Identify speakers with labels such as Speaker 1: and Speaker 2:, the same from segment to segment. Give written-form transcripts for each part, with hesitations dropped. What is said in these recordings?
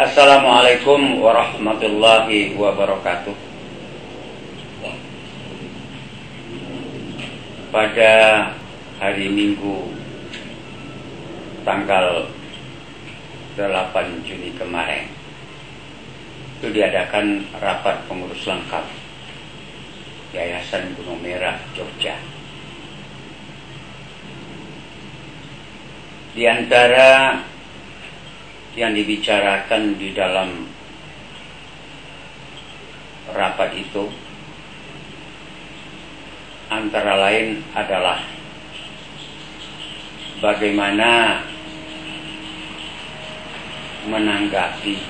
Speaker 1: Assalamualaikum warahmatullahi wabarakatuh. Pada hari Minggu tanggal 8 Juni kemarin itu diadakan rapat pengurus lengkap Yayasan Gunung Merah Jogja. Di antara yang dibicarakan di dalam rapat itu antara lain adalah bagaimana menanggapi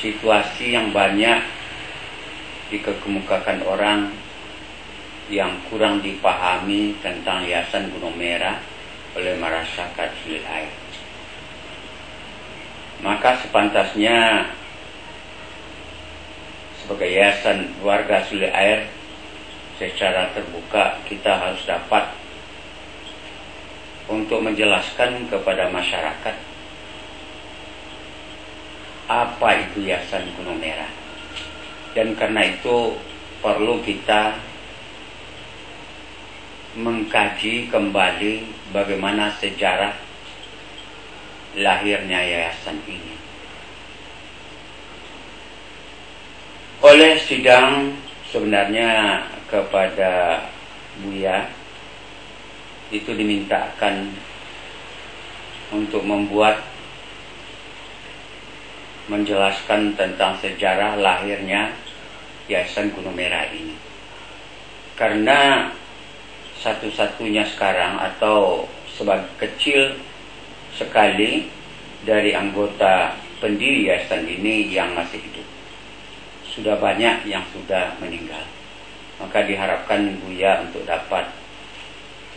Speaker 1: situasi yang banyak dikemukakan orang yang kurang dipahami tentang Yayasan Gunung Merah oleh masyarakat Sulit Air. Maka sepantasnya sebagai yayasan warga Sulit Air secara terbuka kita harus dapat untuk menjelaskan kepada masyarakat apa itu Yayasan Gunung Merah. Dan karena itu perlu kita mengkaji kembali bagaimana sejarah lahirnya yayasan ini. Oleh sidang sebenarnya kepada Buya itu dimintakan untuk menjelaskan tentang sejarah lahirnya Yayasan Gunung Merah ini. Karena satu-satunya sekarang atau sebagai kecil sekali dari anggota pendiri yayasan ini yang masih hidup. Sudah banyak yang sudah meninggal. Maka diharapkan Buya untuk dapat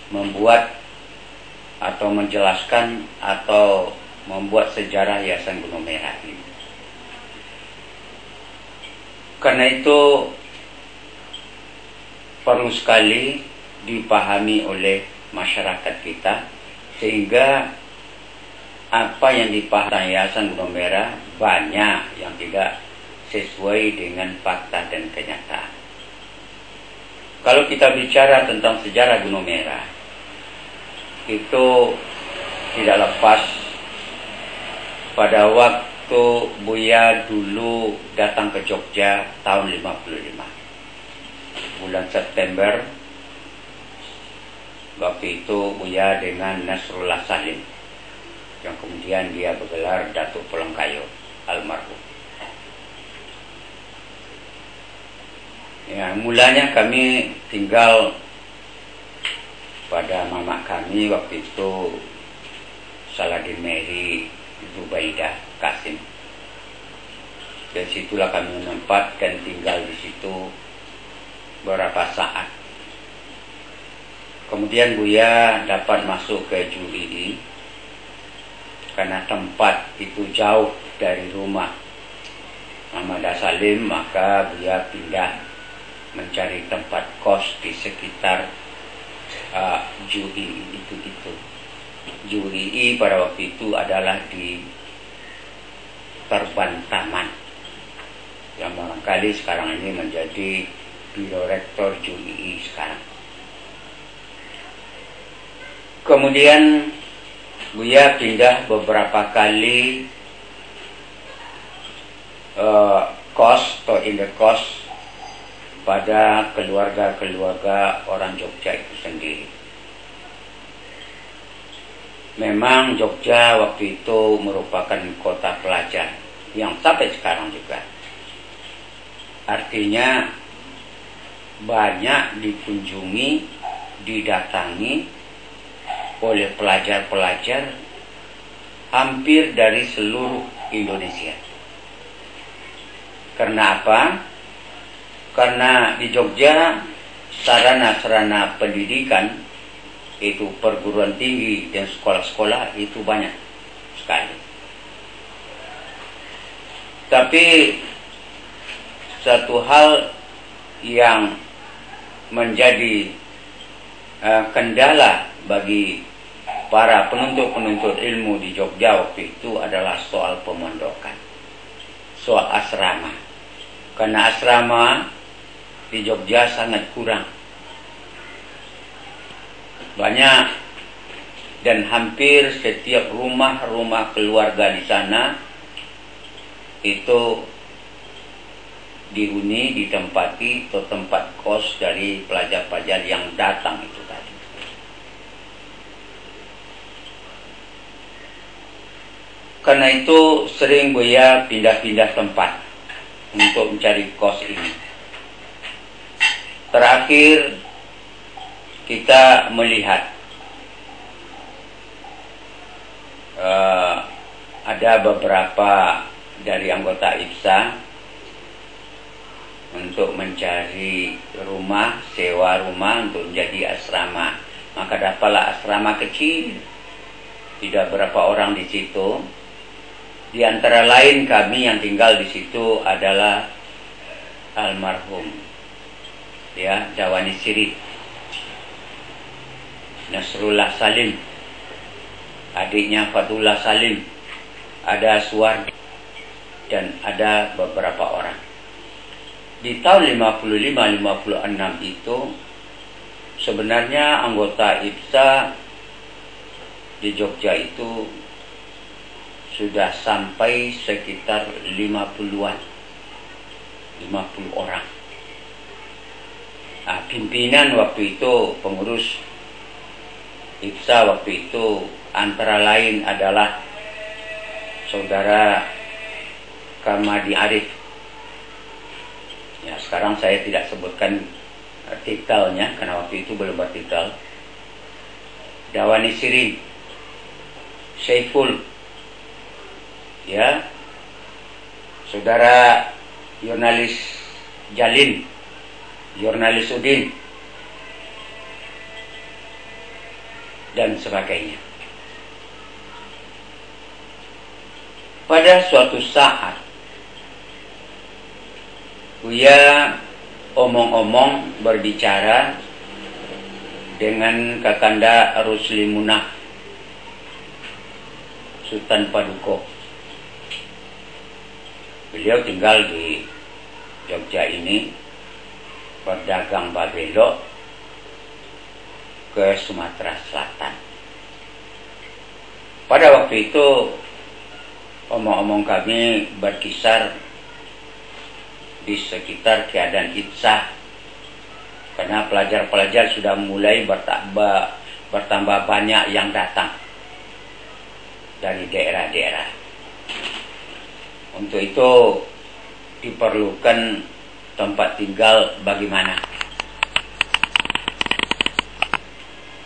Speaker 1: membuat atau menjelaskan atau membuat sejarah Yayasan Gunung Merah ini. Karena itu perlu sekali dipahami oleh masyarakat kita sehingga apa yang dipahami Yayasan Gunung Merah banyak yang tidak sesuai dengan fakta dan kenyataan. Kalau kita bicara tentang sejarah Gunung Merah itu tidak lepas pada waktu Buya dulu datang ke Jogja tahun 55 bulan September. Waktu itu Buya dengan Nasrullah Salim yang kemudian dia bergelar Datuk Pelengkayo almarhum. Ya, mulanya kami tinggal pada mama kami waktu itu Saladin Mary Zubaidah Kasim. Dari situlah kami menempatkan tinggal di situ beberapa saat. Kemudian Buya dapat masuk ke JUII karena tempat itu jauh dari rumah Muhammad Salim, maka Buya pindah mencari tempat kos di sekitar JUII itu. JUII pada waktu itu adalah di Perbantaman yang barangkali sekarang ini menjadi Biro Rektor JUII sekarang. Kemudian Buya pindah beberapa kali kos atau indekos pada keluarga-keluarga orang Jogja itu sendiri. Memang Jogja waktu itu merupakan kota pelajar yang sampai sekarang juga. Artinya banyak dikunjungi, didatangi oleh pelajar-pelajar hampir dari seluruh Indonesia. Karena apa? Karena di Jogja sarana-sarana pendidikan itu perguruan tinggi dan sekolah-sekolah itu banyak sekali. Tapi satu hal yang menjadi kendala bagi para penuntut-penuntut ilmu di Jogja waktu itu adalah soal pemondokan, soal asrama. Karena asrama di Jogja sangat kurang, banyak, dan hampir setiap rumah-rumah keluarga di sana itu dihuni, ditempati atau tempat kos dari pelajar-pelajar yang datang itu tadi. Karena itu sering Buya pindah-pindah tempat untuk mencari kos ini. Terakhir kita melihat ada beberapa dari anggota IPSA untuk mencari rumah, sewa rumah untuk menjadi asrama. Maka dapatlah asrama kecil, tidak berapa orang di situ. Di antara lain kami yang tinggal di situ adalah almarhum Dawani Sirih, Nasrullah Salim, adiknya Fatullah Salim, ada Suwardi, dan ada beberapa orang. Di tahun 55-56 itu sebenarnya anggota IPSA di Jogja itu sudah sampai sekitar 50 orang. Nah, pimpinan waktu itu, pengurus IPSA waktu itu antara lain adalah Saudara Kamadi Arif. Ya, sekarang saya tidak sebutkan titelnya karena waktu itu belum bertitel. Dawani Sirih, Syaiful, ya, Saudara Jurnalis Jalin, Jurnalis Udin, dan sebagainya. Pada suatu saat Buya omong-omong berbicara dengan Kakanda Rusli Munah Sultan Paduko. Beliau tinggal di Jogja ini, berdagang babelok ke Sumatera Selatan. Pada waktu itu omong-omong kami berkisar di sekitar keadaan IPSA, karena pelajar-pelajar sudah mulai bertambah banyak yang datang dari daerah-daerah. Untuk itu diperlukan tempat tinggal bagaimana.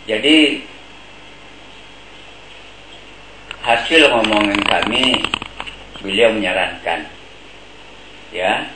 Speaker 1: Jadi hasil ngomongin kami, beliau menyarankan, ya,